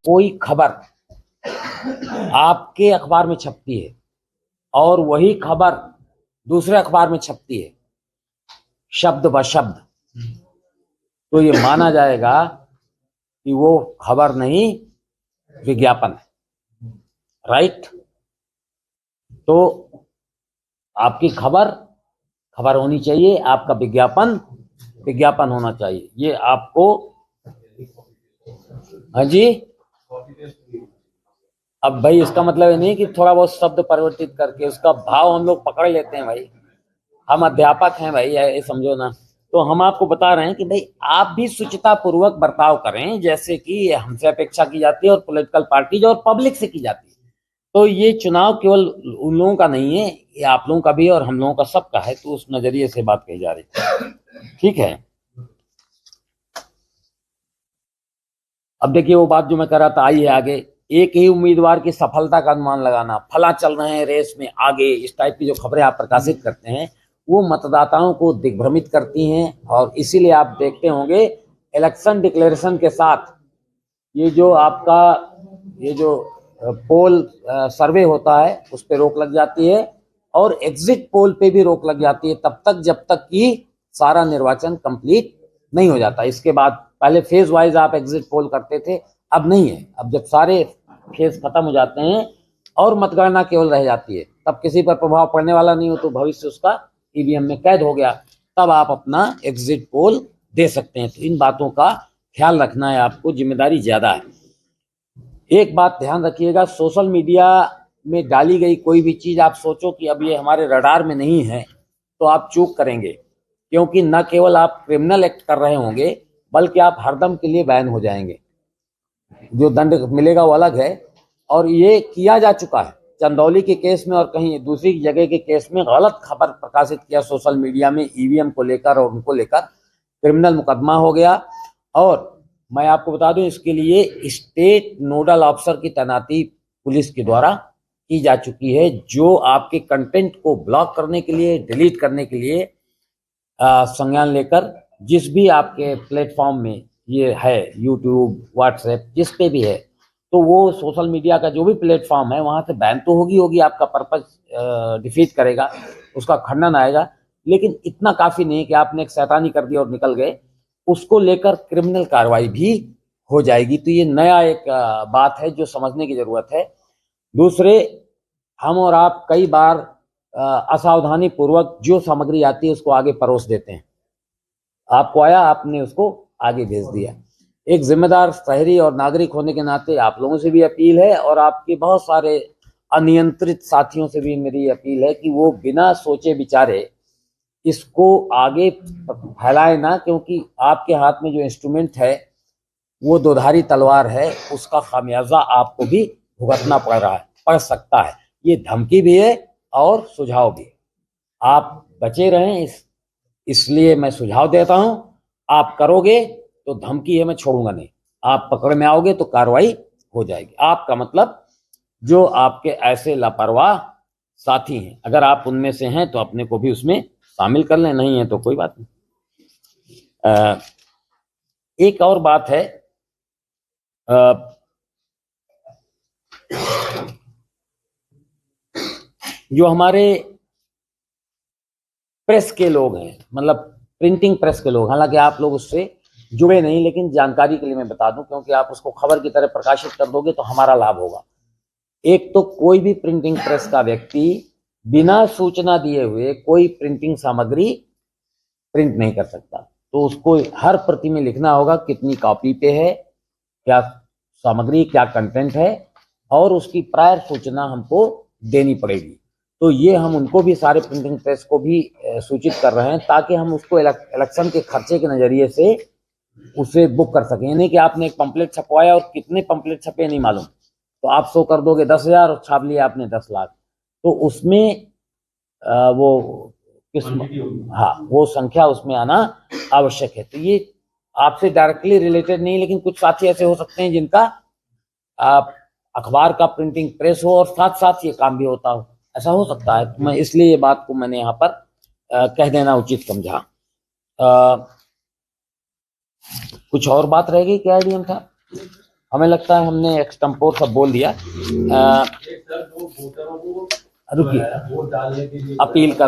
कोई खबर आपके अखबार में छपती है और वही खबर दूसरे अखबार में छपती है शब्द ब शब्द, तो ये माना जाएगा कि वो खबर नहीं विज्ञापन है। राइट? तो आपकी खबर खबर होनी चाहिए, आपका विज्ञापन विज्ञापन होना चाहिए। ये आपको, हाँ जी, अब भाई इसका मतलब ये नहीं कि थोड़ा बहुत शब्द परिवर्तित करके उसका भाव हम लोग पकड़ लेते हैं। भाई हम अध्यापक हैं भाई, ये समझो ना। तो हम आपको बता रहे हैं कि भाई आप भी शुचिता पूर्वक बर्ताव करें, जैसे कि हमसे अपेक्षा की जाती है और पॉलिटिकल पार्टीज और पब्लिक से की जाती है। तो ये चुनाव केवल उन लोगों का नहीं है, ये आप लोगों का भी और हम लोगों का सबका है। तो उस नजरिए से बात कही जा रही है। ठीक है, अब देखिए वो बात जो मैं कर रहा था, आइए आगे। एक ही उम्मीदवार की सफलता का अनुमान लगाना, फला चल रहे हैं रेस में आगे, इस टाइप की जो खबरें आप प्रकाशित करते हैं वो मतदाताओं को दिग्भ्रमित करती हैं। और इसीलिए आप देखते होंगे इलेक्शन डिक्लेरेशन के साथ ये जो आपका ये जो पोल सर्वे होता है उस पर रोक लग जाती है और एग्जिट पोल पे भी रोक लग जाती है तब तक जब तक कि सारा निर्वाचन कंप्लीट नहीं हो जाता। इसके बाद पहले फेज वाइज आप एग्जिट पोल करते थे, अब नहीं है। अब जब सारे फेज खत्म हो जाते हैं और मतगणना केवल रह जाती है, तब किसी पर प्रभाव पड़ने वाला नहीं हो तो भविष्य उसका ईवीएम में कैद हो गया, तब आप अपना एग्जिट पोल दे सकते हैं। तो इन बातों का ख्याल रखना है आपको, जिम्मेदारी ज्यादा है। एक बात ध्यान रखिएगा, सोशल मीडिया में डाली गई कोई भी चीज आप सोचो कि अब ये हमारे रडार में नहीं है तो आप चूक करेंगे, क्योंकि न केवल आप क्रिमिनल एक्ट कर रहे होंगे बल्कि आप हरदम के लिए बैन हो जाएंगे। जो दंड मिलेगा वो अलग है, और ये किया जा चुका है चंदौली के केस में और कहीं दूसरी जगह के केस में। गलत खबर प्रकाशित किया सोशल मीडिया में ईवीएम को लेकर और उनको लेकर क्रिमिनल मुकदमा हो गया। और मैं आपको बता दूं, इसके लिए स्टेट नोडल ऑफिसर की तैनाती पुलिस के द्वारा की जा चुकी है, जो आपके कंटेंट को ब्लॉक करने के लिए, डिलीट करने के लिए संज्ञान लेकर जिस भी आपके प्लेटफॉर्म में ये है, यूट्यूब, व्हाट्सएप, जिस पे भी है, तो वो सोशल मीडिया का जो भी प्लेटफॉर्म है वहां से बैन तो होगी, आपका पर्पस डिफीट करेगा, उसका खंडन आएगा। लेकिन इतना काफी नहीं कि आपने एक शैतानी कर दी और निकल गए, उसको लेकर क्रिमिनल कार्रवाई भी हो जाएगी। तो ये नया एक बात है जो समझने की जरूरत है। दूसरे, हम और आप कई बार असावधानी पूर्वक जो सामग्री आती है उसको आगे परोस देते हैं। आपको आया, आपने उसको आगे भेज दिया। एक जिम्मेदार शहरी और नागरिक होने के नाते आप लोगों से भी अपील है और आपके बहुत सारे अनियंत्रित साथियों से भी मेरी अपील है कि वो बिना सोचे विचारे इसको आगे फैलाए ना, क्योंकि आपके हाथ में जो इंस्ट्रूमेंट है वो दोधारी तलवार है, उसका खामियाजा आपको भी भुगतना पड़ सकता है। ये धमकी भी है और सुझाव भी है। आप बचे रहें, इसलिए मैं सुझाव देता हूं। आप करोगे तो धमकी है, मैं छोड़ूंगा नहीं। आप पकड़ में आओगे तो कार्रवाई हो जाएगी। आपका मतलब जो आपके ऐसे लापरवाह साथी हैं, अगर आप उनमें से हैं तो अपने को भी उसमें शामिल कर लें, नहीं है तो कोई बात नहीं। एक और बात है, जो हमारे प्रेस के लोग हैं, मतलब प्रिंटिंग प्रेस के लोग, हालांकि आप लोग उससे जुड़े नहीं, लेकिन जानकारी के लिए मैं बता दूं, क्योंकि आप उसको खबर की तरह प्रकाशित कर दोगे तो हमारा लाभ होगा। एक तो कोई भी प्रिंटिंग प्रेस का व्यक्ति बिना सूचना दिए हुए कोई प्रिंटिंग सामग्री प्रिंट नहीं कर सकता। तो उसको हर प्रति में लिखना होगा कितनी कॉपी पे है, क्या सामग्री, क्या कंटेंट है, और उसकी प्रायर सूचना हमको देनी पड़ेगी। तो ये हम उनको भी, सारे प्रिंटिंग प्रेस को भी सूचित कर रहे हैं, ताकि हम उसको इलेक्शन के खर्चे के नजरिए से उसे बुक कर सकें। नहीं कि आपने एक पंपलेट छपवाया और कितने पंपलेट छपे नहीं मालूम, तो आप शो कर दोगे 10,000 और छाप लिया आपने 10 लाख, तो उसमें वो किस, हाँ, वो संख्या उसमें आना आवश्यक है। तो ये आपसे डायरेक्टली रिलेटेड नहीं, लेकिन कुछ साथी ऐसे हो सकते हैं जिनका अखबार का प्रिंटिंग प्रेस हो और साथ साथ ये काम भी होता हो, ऐसा हो सकता है। तो मैं इसलिए ये बात को मैंने यहाँ पर कह देना उचित समझा। कुछ और बात रह गई क्या? आईडियम था हमें लगता है हमने एक्सटेम्पोर सब बोल दिया। रुकिए, अपील कर